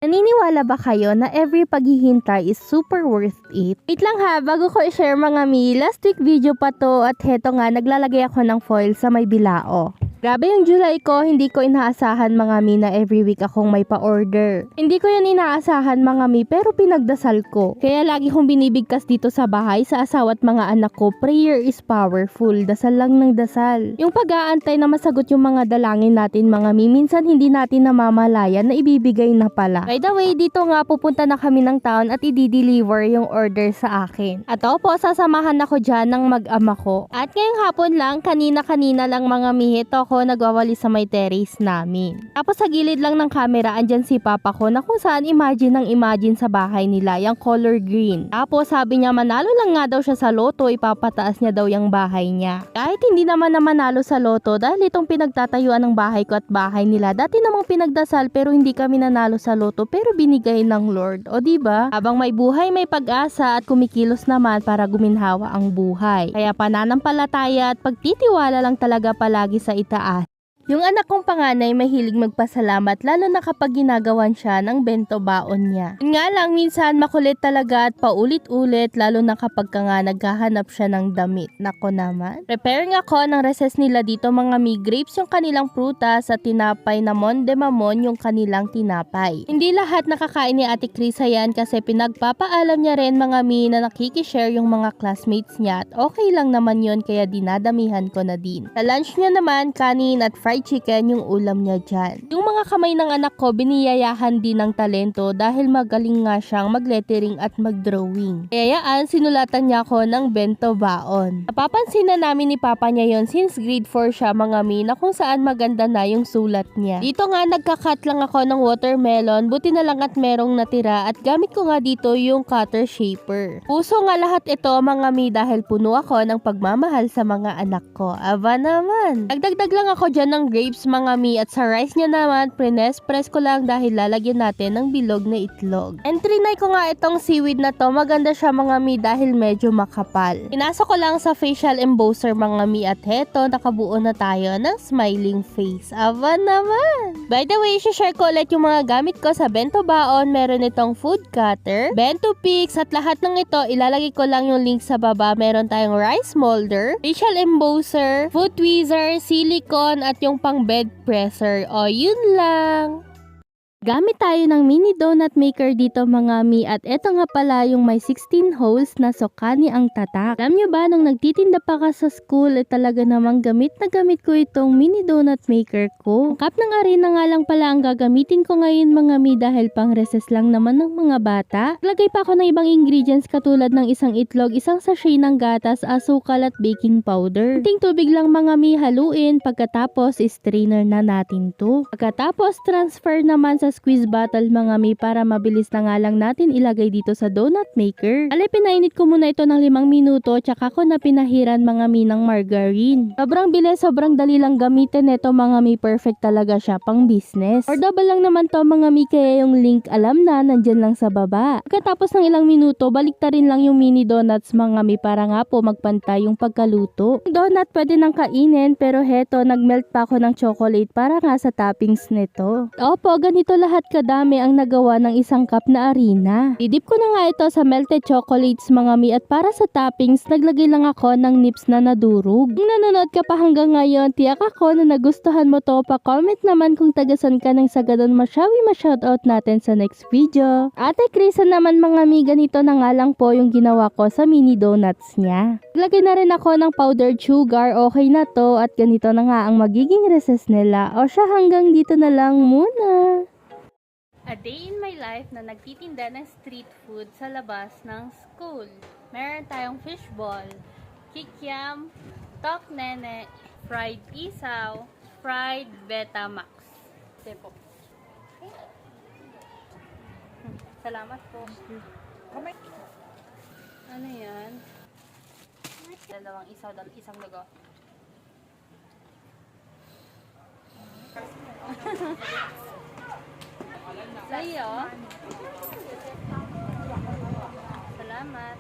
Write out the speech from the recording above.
Naniniwala ba kayo na every paghihintay is super worth it? Wait lang ha, bago ko i-share mga mi, last week video pa to at heto nga, naglalagay ako ng foil sa may bilao. Grabe yung July ko, hindi ko inaasahan mga mi na every week akong may pa-order. Hindi ko yan inaasahan mga mi pero pinagdasal ko. Kaya lagi kong binibigkas dito sa bahay sa asawa at mga anak ko, prayer is powerful, dasal lang ng dasal. Yung pag-aantay na masagot yung mga dalangin natin mga mi, minsan hindi natin namamalayan na ibibigay na pala. By the way, dito nga pupunta na kami ng town at i-deliver yung order sa akin. At opo, sasamahan ako dyan ng mag-ama ko. At ngayong hapon lang, kanina-kanina lang mga mi, ito ako nagwawali sa may terrace namin. Tapos sa gilid lang ng camera, andyan si papa ko na kung saan imagine sa bahay nila, yung color green. Tapos sabi niya manalo lang nga daw siya sa loto, ipapataas niya daw yung bahay niya. Kahit hindi naman na manalo sa loto dahil itong pinagtatayuan ng bahay ko at bahay nila, dati namang pinagdasal pero hindi kami nanalo sa loto pero binigay ng Lord. O diba? Habang may buhay may pag-asa at kumikilos naman para guminhawa ang buhay. Kaya pananampalataya at pagtitiwala lang talaga palagi sa itaas. Yung anak kong panganay mahilig magpasalamat lalo na kapag ginagawan siya ng bento baon niya. Yun nga lang minsan makulit talaga at paulit-ulit lalo na kapag ka nga naghahanap siya ng damit. Nako naman. Preparing ako ng recess nila dito mga mi, grapes yung kanilang prutas at tinapay na mon de mamon yung kanilang tinapay. Hindi lahat nakakain ni Ate Krisa yan kasi pinagpapaalam niya rin mga mi na nakikishare yung mga classmates niya at okay lang naman yon kaya dinadamihan ko na din. Sa lunch niya naman kanin at fried chicken yung ulam niya dyan. Yung mga kamay ng anak ko biniyayahan din ng talento dahil magaling nga siyang mag-lettering at mag-drawing. Kaya yan, sinulatan niya ako ng bento baon. Napapansin na namin ni papa niya yon since grade 4 siya mga mi na kung saan maganda na yung sulat niya. Dito nga nagka-cut lang ako ng watermelon, buti na lang at merong natira at gamit ko nga dito yung cutter shaper. Puso nga lahat ito mga mi dahil puno ako ng pagmamahal sa mga anak ko. Aba naman. Nagdagdag lang ako dyan ng grapes mga mi at sa rice niya naman press ko lang dahil lalagyan natin ng bilog na itlog. And trinay ko nga itong seaweed na to, maganda siya mga mi dahil medyo makapal. Pinasok ko lang sa facial embosser mga mi at heto nakabuo na tayo ng smiling face. Aba naman! By the way, share ko ulit yung mga gamit ko sa bento baon. Meron itong food cutter, bento picks at lahat ng ito ilalagay ko lang yung link sa baba. Meron tayong rice molder, facial embosser, food tweezer, silicone at yung pang bed presser. O yun lang. Gamit tayo ng mini donut maker dito mga mi at eto nga pala yung may 16 holes na sokani ang tatak. Alam nyo ba nung nagtitinda pa ka sa school talaga namang gamit na gamit ko itong mini donut maker ko. Ang cup ng arena nga lang pala ang gagamitin ko ngayon mga mi dahil pang recess lang naman ng mga bata. Lagay pa ako ng ibang ingredients katulad ng isang itlog, isang sachet ng gatas, asukal at baking powder. Kunting tubig lang mga mi, haluin pagkatapos strainer na natin to. Pagkatapos transfer naman sa squeeze bottle mga mi para mabilis na nga lang natin ilagay dito sa donut maker. Alay, pinainit ko muna ito ng 5 minuto tsaka ko na pinahiran mga mi ng margarine. Sobrang bilis, sobrang dali lang gamitin ito mga mi, perfect talaga siya pang business. Affordable lang naman to mga mi kaya yung link alam na nandyan lang sa baba. Pagkatapos ng ilang minuto, baliktarin lang yung mini donuts mga mi para nga po magpantay yung pagkaluto. Yung donut pwede nang kainin pero heto nagmelt pa ako ng chocolate para nga sa toppings nito. Opo, ganito lahat kadami ang nagawa ng isang cup na arena. Idip ko na nga ito sa melted chocolates mga mi at para sa toppings naglagay lang ako ng nips na nadurog. Kung nanonood ka pa hanggang ngayon, tiyak ako na nagustuhan mo to, pa-comment naman kung tagasan ka ng sagadan masyawi ma-shoutout natin sa next video. Ate Krisa naman mga mi, ganito na nga lang po yung ginawa ko sa mini donuts niya. Naglagay na rin ako ng powdered sugar, okay na to at ganito na nga ang magiging recess nila. O siya, hanggang dito na lang muna. A day in my life na nagtitinda ng street food sa labas ng school. Meron tayong fishball, kikiam, tok nene, fried isaw, fried betamax. Tepo. Salamat po. Ano yan? Dalawang isaw, isang lugo. Sa'yo. Salamat.